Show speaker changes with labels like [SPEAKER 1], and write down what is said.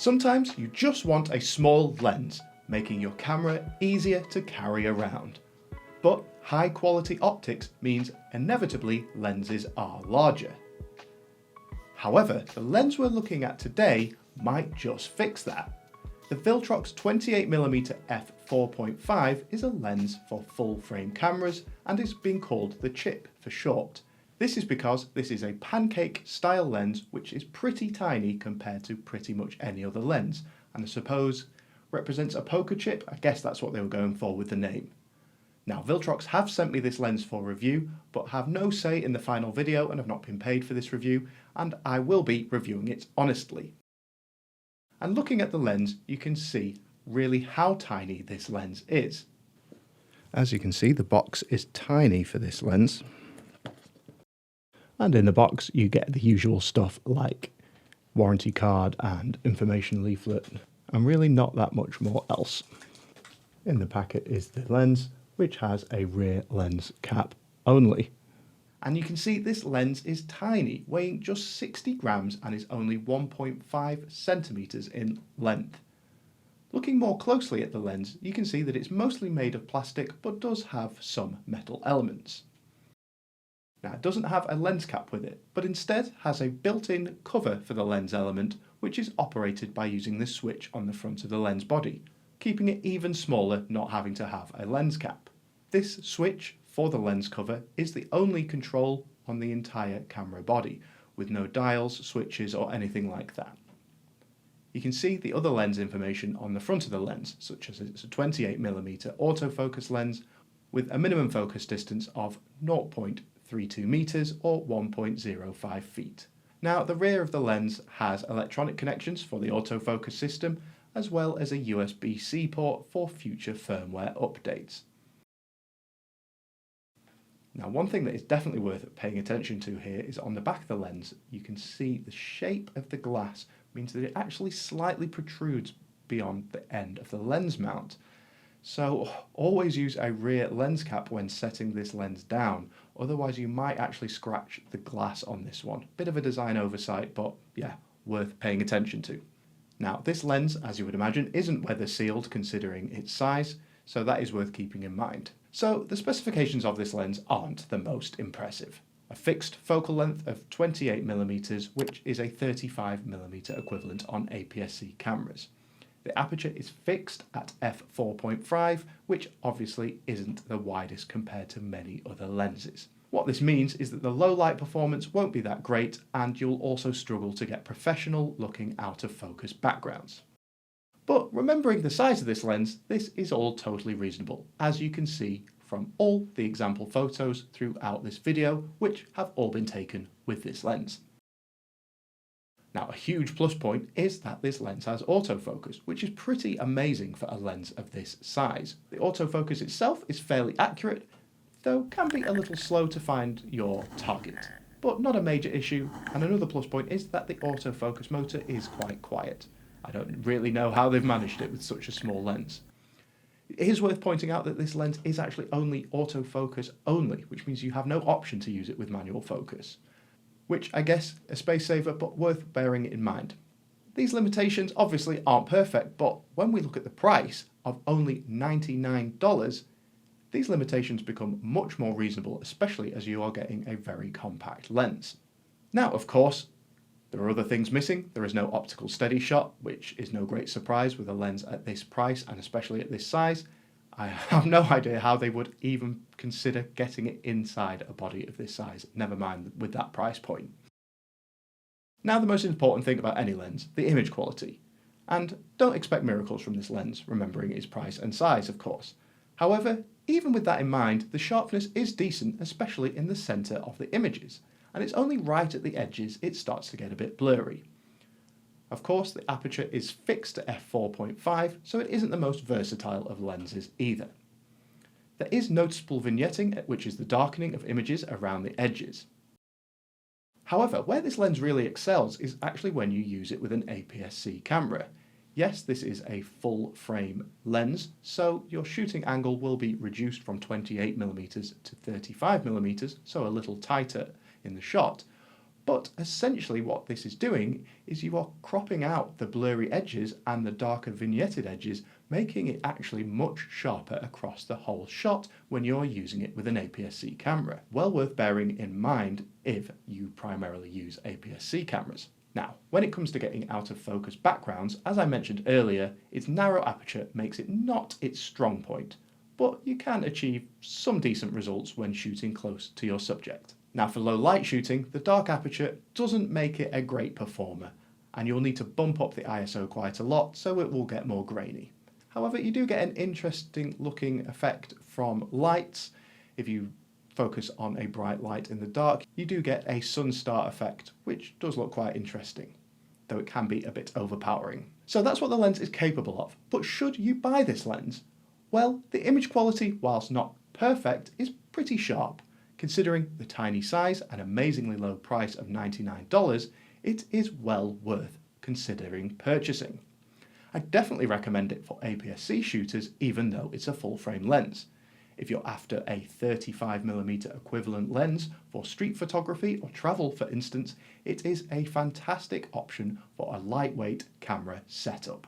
[SPEAKER 1] Sometimes you just want a small lens, making your camera easier to carry around. But high quality optics means inevitably lenses are larger. However, the lens we're looking at today might just fix that. The Viltrox 28mm f4.5 is a lens for full frame cameras and is being called the chip for short. This is because this is a pancake style lens which is pretty tiny compared to pretty much any other lens, and I suppose represents a poker chip. I guess that's what they were going for with the name. Now, Viltrox have sent me this lens for review, but have no say in the final video and have not been paid for this review, and I will be reviewing it honestly. And looking at the lens, you can see really how tiny this lens is. As you can see, the box is tiny for this lens. And in the box, you get the usual stuff like warranty card and information leaflet, and really not that much more else. In the packet is the lens, which has a rear lens cap only. And you can see this lens is tiny, weighing just 60 grams and is only 1.5 centimeters in length. Looking more closely at the lens, you can see that it's mostly made of plastic, but does have some metal elements. Now, it doesn't have a lens cap with it, but instead has a built-in cover for the lens element, which is operated by using this switch on the front of the lens body, keeping it even smaller, not having to have a lens cap. This switch for the lens cover is the only control on the entire camera body, with no dials, switches, or anything like that. You can see the other lens information on the front of the lens, such as it's a 28mm autofocus lens with a minimum focus distance of 0.32 meters or 1.05 feet. Now, the rear of the lens has electronic connections for the autofocus system, as well as a USB-C port for future firmware updates. Now, one thing that is definitely worth paying attention to here is on the back of the lens, you can see the shape of the glass means that it actually slightly protrudes beyond the end of the lens mount. So always use a rear lens cap when setting this lens down, otherwise you might actually scratch the glass on this one. Bit of a design oversight, but yeah, worth paying attention to. Now, this lens, as you would imagine, isn't weather sealed considering its size, so that is worth keeping in mind. So the specifications of this lens aren't the most impressive. A fixed focal length of 28mm, which is a 35mm equivalent on APS-C cameras. The aperture is fixed at f4.5, which obviously isn't the widest compared to many other lenses. What this means is that the low light performance won't be that great, and you'll also struggle to get professional looking out of focus backgrounds. But remembering the size of this lens, this is all totally reasonable, as you can see from all the example photos throughout this video, which have all been taken with this lens. Now, a huge plus point is that this lens has autofocus, which is pretty amazing for a lens of this size. The autofocus itself is fairly accurate, though can be a little slow to find your target, but not a major issue. And another plus point is that the autofocus motor is quite quiet. I don't really know how they've managed it with such a small lens. It is worth pointing out that this lens is actually only autofocus only, which means you have no option to use it with manual focus, which I guess a space saver, but worth bearing in mind. These limitations obviously aren't perfect, but when we look at the price of only $99, these limitations become much more reasonable, especially as you are getting a very compact lens. Now, of course, there are other things missing. There is no optical steady shot, which is no great surprise with a lens at this price and especially at this size. I have no idea how they would even consider getting it inside a body of this size, never mind with that price point. Now, the most important thing about any lens, the image quality. And don't expect miracles from this lens, remembering its price and size, of course. However, even with that in mind, the sharpness is decent, especially in the center of the images, and it's only right at the edges it starts to get a bit blurry. Of course, the aperture is fixed at f4.5, so it isn't the most versatile of lenses either. There is noticeable vignetting, which is the darkening of images around the edges. However, where this lens really excels is actually when you use it with an APS-C camera. Yes, this is a full frame lens, so your shooting angle will be reduced from 28mm to 35mm, so a little tighter in the shot. But essentially what this is doing is you are cropping out the blurry edges and the darker vignetted edges, making it actually much sharper across the whole shot when you're using it with an APS-C camera. Well worth bearing in mind if you primarily use APS-C cameras. Now, when it comes to getting out of focus backgrounds, as I mentioned earlier, its narrow aperture makes it not its strong point, but you can achieve some decent results when shooting close to your subject. Now for low light shooting, the dark aperture doesn't make it a great performer, and you'll need to bump up the ISO quite a lot so it will get more grainy. However, you do get an interesting looking effect from lights. If you focus on a bright light in the dark, you do get a sun star effect, which does look quite interesting, though it can be a bit overpowering. So that's what the lens is capable of. But should you buy this lens? Well, the image quality, whilst not perfect, is pretty sharp. Considering the tiny size and amazingly low price of $99, it is well worth considering purchasing. I definitely recommend it for APS-C shooters, even though it's a full frame lens. If you're after a 35mm equivalent lens for street photography or travel, for instance, it is a fantastic option for a lightweight camera setup.